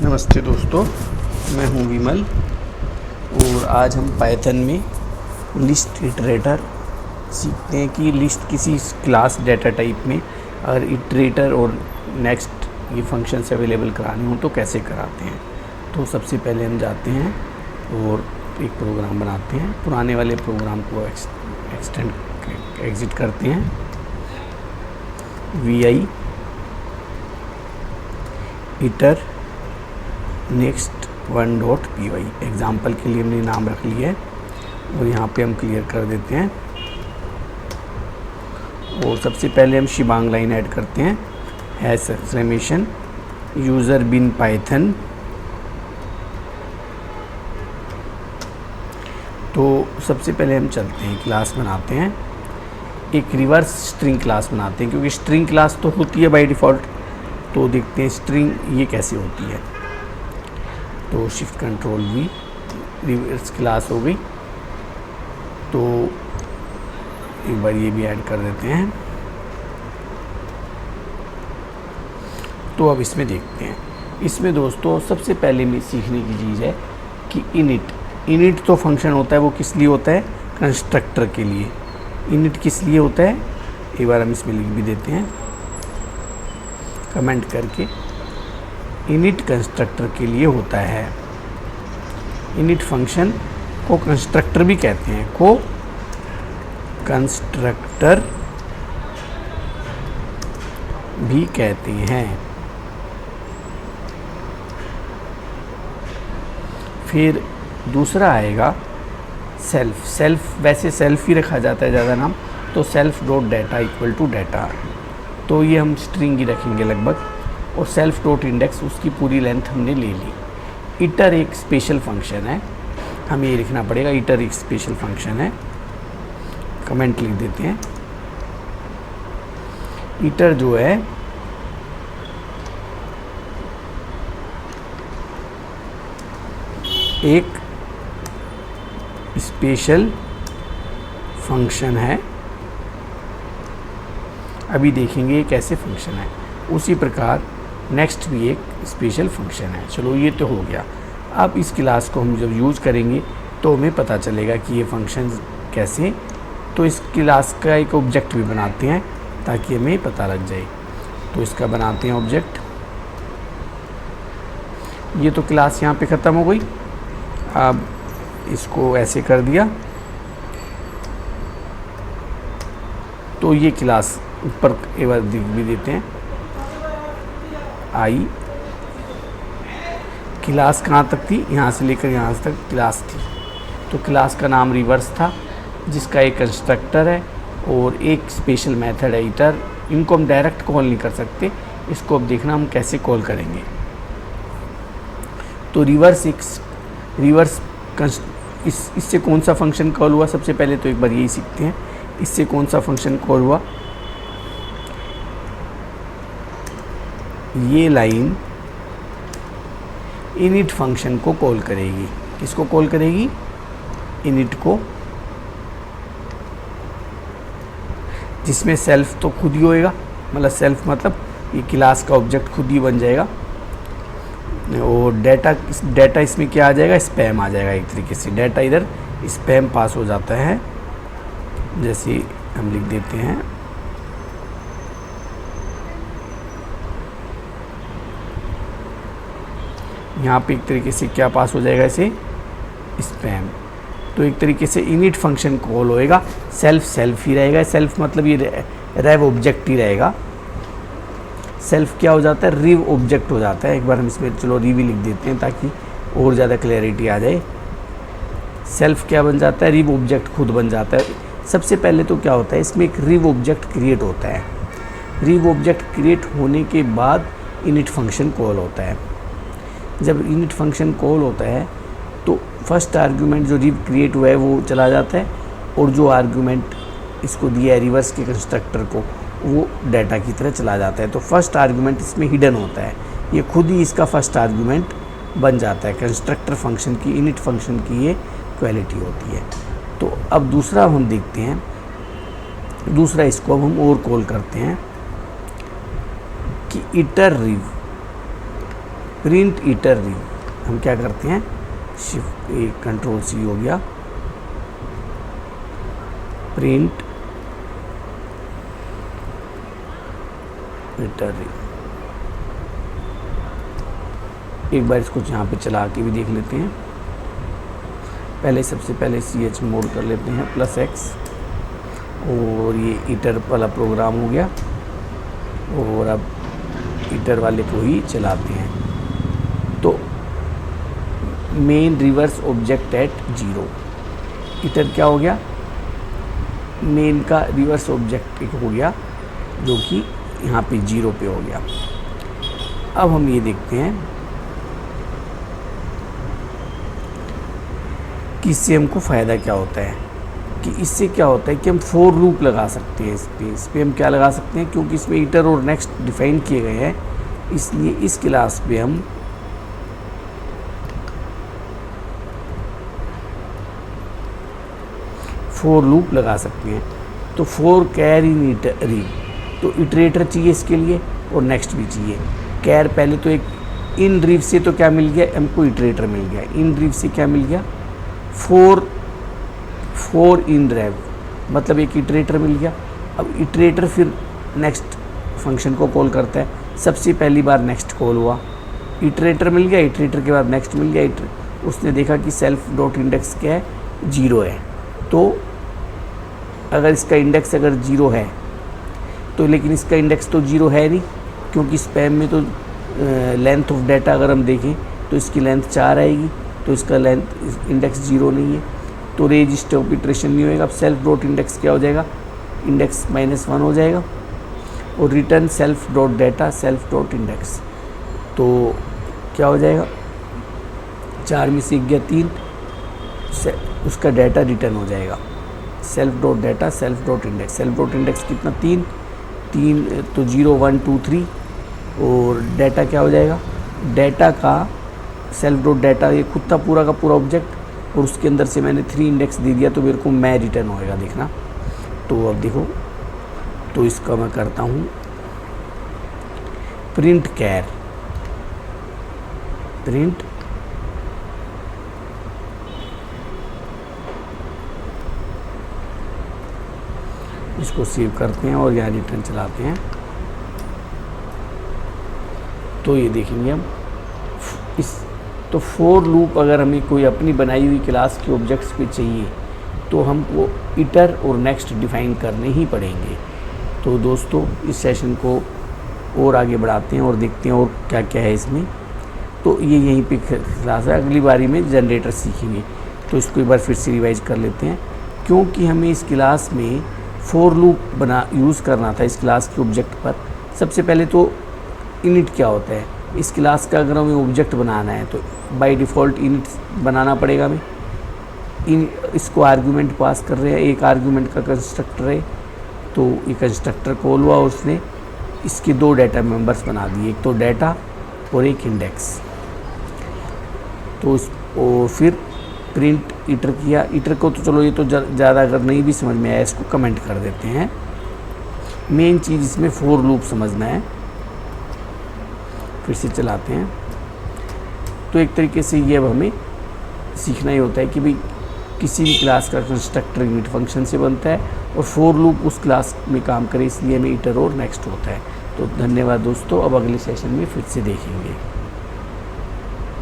नमस्ते दोस्तों, मैं हूं विमल और आज हम पाइथन में लिस्ट इटरेटर सीखते हैं कि लिस्ट किसी क्लास डेटा टाइप में अगर इटरेटर और नेक्स्ट ये फंक्शंस अवेलेबल कराने हो तो कैसे कराते हैं। तो सबसे पहले हम जाते हैं और एक प्रोग्राम बनाते हैं, पुराने वाले प्रोग्राम को एग्जिट करते हैं। vi iter next one dot P Y example के लिए हमने नाम रख लिया है और यहाँ पे हम क्लियर कर देते हैं। और सबसे पहले हम शिबांग लाइन ऐड करते हैं, हैश एक्सक्लेमेशन यूज़र बिन पाइथन। तो सबसे पहले हम चलते हैं, क्लास बनाते हैं, एक रिवर्स स्ट्रिंग क्लास बनाते हैं क्योंकि स्ट्रिंग क्लास तो होती है बाय डिफ़ॉल्ट। तो देखते हैं स्ट्रिंग ये कैसे होती है। तो shift control we, reverse class हो गई। तो एक बार ये भी ऐड कर देते हैं। तो अब इसमें देखते हैं, इसमें दोस्तों सबसे पहले में सीखने की चीज़ है कि इनिट तो फंक्शन होता है, वो किस लिए होता है, कंस्ट्रक्टर के लिए। इनिट किस लिए होता है, एक बार हम इसमें लिख भी देते हैं कमेंट करके। इनिट कंस्ट्रक्टर के लिए होता है। इनिट फंक्शन को कंस्ट्रक्टर भी कहते हैं, को कंस्ट्रक्टर भी कहते हैं। फिर दूसरा आएगा सेल्फ वैसे सेल्फ ही रखा जाता है ज़्यादा नाम, तो self dot data equal to data, तो ये हम स्ट्रिंग ही रखेंगे लगभग। और सेल्फ डॉट इंडेक्स, उसकी पूरी लेंथ हमने ले ली। इटर एक स्पेशल फंक्शन है, हमें ये लिखना पड़ेगा, इटर एक स्पेशल फंक्शन है, कमेंट लिख देते हैं। इटर जो है एक स्पेशल फंक्शन है, अभी देखेंगे कैसे फंक्शन है। उसी प्रकार नेक्स्ट भी एक स्पेशल फंक्शन है। चलो ये तो हो गया। अब इस क्लास को हम जब यूज़ करेंगे तो हमें पता चलेगा कि ये फंक्शन कैसे। तो इस क्लास का एक ऑब्जेक्ट भी बनाते हैं ताकि हमें पता लग जाए। तो इसका बनाते हैं ऑब्जेक्ट। ये तो क्लास यहाँ पे ख़त्म हो गई। अब इसको ऐसे कर दिया तो ये क्लास ऊपर एक बार दिख भी देते हैं। आई क्लास कहाँ तक थी, यहाँ से लेकर यहाँ तक क्लास थी। तो क्लास का नाम रिवर्स था, जिसका एक कंस्ट्रक्टर है और एक स्पेशल मेथड है इटर। इनको हम डायरेक्ट कॉल नहीं कर सकते, इसको अब देखना हम कैसे कॉल करेंगे। तो रिवर्स इससे कौन सा फंक्शन कॉल हुआ, सबसे पहले तो एक बार यही सीखते हैं। इससे कौन सा फंक्शन कॉल हुआ, ये लाइन इनिट फंक्शन को कॉल करेगी। किसको कॉल करेगी, इनिट को, जिसमें सेल्फ तो खुद ही होएगा, मतलब सेल्फ मतलब ये क्लास का ऑब्जेक्ट खुद ही बन जाएगा। और डाटा इसमें क्या आ जाएगा, स्पैम आ जाएगा। एक तरीके से डाटा इधर स्पैम पास हो जाता है, जैसे हम लिख देते हैं यहाँ पे एक तरीके से क्या पास हो जाएगा, इसे स्पैम। तो एक तरीके से इनिट फंक्शन कॉल होएगा, सेल्फ ही रहेगा। सेल्फ मतलब ये रेव ऑब्जेक्ट ही रहेगा। सेल्फ क्या हो जाता है, रिव ऑब्जेक्ट हो जाता है। एक बार हम इसमें चलो रिव लिख देते हैं ताकि और ज़्यादा क्लैरिटी आ जाए। सेल्फ क्या बन जाता है, रिव ऑब्जेक्ट खुद बन जाता है। सबसे पहले तो क्या होता है, इसमें एक रिव ऑब्जेक्ट क्रिएट होता है। रिव ऑब्जेक्ट क्रिएट होने के बाद इनिट फंक्शन कॉल होता है। जब इनिट फंक्शन कॉल होता है तो फर्स्ट आर्गुमेंट जो रिव क्रिएट हुआ है वो चला जाता है, और जो आर्गुमेंट इसको दिया है रिवर्स के कंस्ट्रक्टर को, वो डाटा की तरह चला जाता है। तो फर्स्ट आर्गुमेंट इसमें हिडन होता है, ये खुद ही इसका फर्स्ट आर्गुमेंट बन जाता है। कंस्ट्रक्टर फंक्शन की, इनिट फंक्शन की ये क्वालिटी होती है। तो अब दूसरा हम देखते हैं, दूसरा इसको अब हम और कॉल करते हैं कि इटर रिव। प्रिंट इटर री, हम क्या करते हैं, शिफ्ट ए कंट्रोल सी हो गया, प्रिंट इटर री। एक बार इसको यहाँ पे चला के भी देख लेते हैं। पहले सबसे पहले CH मोड कर लेते हैं +X, और ये इटर वाला प्रोग्राम हो गया, और अब इटर वाले को ही चलाते हैं। तो main rivers object at 0, hitter क्या हो गया, मेन का रिवर्स ऑब्जेक्ट हो गया, जो कि यहाँ पे 0 पे हो गया। अब हम ये देखते हैं कि इससे हमको फ़ायदा क्या होता है, कि इससे क्या होता है कि हम फॉर लूप लगा सकते हैं। इस पे हम क्या लगा सकते हैं, क्योंकि इसमें इटर और नेक्स्ट डिफाइन किए गए हैं, इसलिए इस क्लास पे हम फॉर लूप लगा सकते हैं। तो फॉर कैर इन इटरी, तो इटरेटर चाहिए इसके लिए और नेक्स्ट भी चाहिए। कैर पहले तो एक इन ड्रीव से तो क्या मिल गया, हमको इटरेटर मिल गया। इन ड्रीव से क्या मिल गया, फोर इन ड्राइव, मतलब एक इटरेटर मिल गया। अब इटरेटर फिर नेक्स्ट फंक्शन को कॉल करता है, सबसे पहली बार नेक्स्ट कॉल हुआ, इटरेटर मिल गया, इटरेटर के बाद नेक्स्ट मिल गया। उसने देखा कि सेल्फ डॉट इंडेक्स क्या है, 0 है। तो अगर इसका इंडेक्स अगर 0 है तो, लेकिन इसका इंडेक्स तो 0 है नहीं, क्योंकि स्पैम में तो लेंथ ऑफ डाटा अगर हम देखें तो इसकी लेंथ 4 आएगी, तो इसका लेंथ इंडेक्स 0 नहीं है, तो रेज स्टॉप इटरेशन नहीं होएगा। अब सेल्फ डॉट इंडेक्स क्या हो जाएगा, इंडेक्स -1 हो जाएगा, और return self dot data self dot index, तो क्या हो जाएगा, 4 में से 1 गया 3, उसका डाटा रिटर्न हो जाएगा। Self dot data self dot index, self dot index कितना, 3 तो 0 1 2 3, और डाटा क्या हो जाएगा, डाटा का सेल्फ डॉट डाटा ये खुद था पूरा का पूरा ऑब्जेक्ट, और उसके अंदर से मैंने 3 इंडेक्स दे दिया, तो मेरे को मैं रिटर्न होएगा, देखना। तो अब देखो, तो इसका मैं करता हूँ प्रिंट कैर, प्रिंट इसको सेव करते हैं और यहाँ रिटर्न चलाते हैं। तो ये देखेंगे हम इस, तो फॉर लूप अगर हमें कोई अपनी बनाई हुई क्लास के ऑब्जेक्ट्स पे चाहिए तो हमको इटर और नेक्स्ट डिफाइन करने ही पड़ेंगे। तो दोस्तों इस सेशन को और आगे बढ़ाते हैं और देखते हैं और क्या क्या है इसमें। तो ये यहीं पे क्लास है, अगली बारी में जनरेटर सीखेंगे। तो इसको एक बार फिर से रिवाइज कर लेते हैं, क्योंकि हमें इस क्लास में फॉर लूप यूज़ करना था इस क्लास के ऑब्जेक्ट पर। सबसे पहले तो इनिट क्या होता है, इस क्लास का अगर हमें ऑब्जेक्ट बनाना है तो बाय डिफ़ॉल्ट इनिट बनाना पड़ेगा हमें। इसको आर्गुमेंट पास कर रहे हैं, एक आर्गुमेंट का कंस्ट्रक्टर है, तो ये कंस्ट्रक्टर कॉल हुआ और उसने इसके 2 डाटा मेंबर्स बना दिए, एक तो डाटा और एक इंडेक्स। तो और फिर प्रिंट इटर किया। इटर को तो चलो ये तो ज़्यादा अगर नहीं भी समझ में आया इसको कमेंट कर देते हैं। मेन चीज़ इसमें फॉर लूप समझना है। फिर से चलाते हैं। तो एक तरीके से ये अब हमें सीखना ही होता है कि भाई किसी भी क्लास का कंस्ट्रक्टर इनिट फंक्शन से बनता है और फॉर लूप उस क्लास में काम करे, इसलिए हमें इटर और नेक्स्ट होता है। तो धन्यवाद दोस्तों, अब अगले सेशन में फिर से देखेंगे।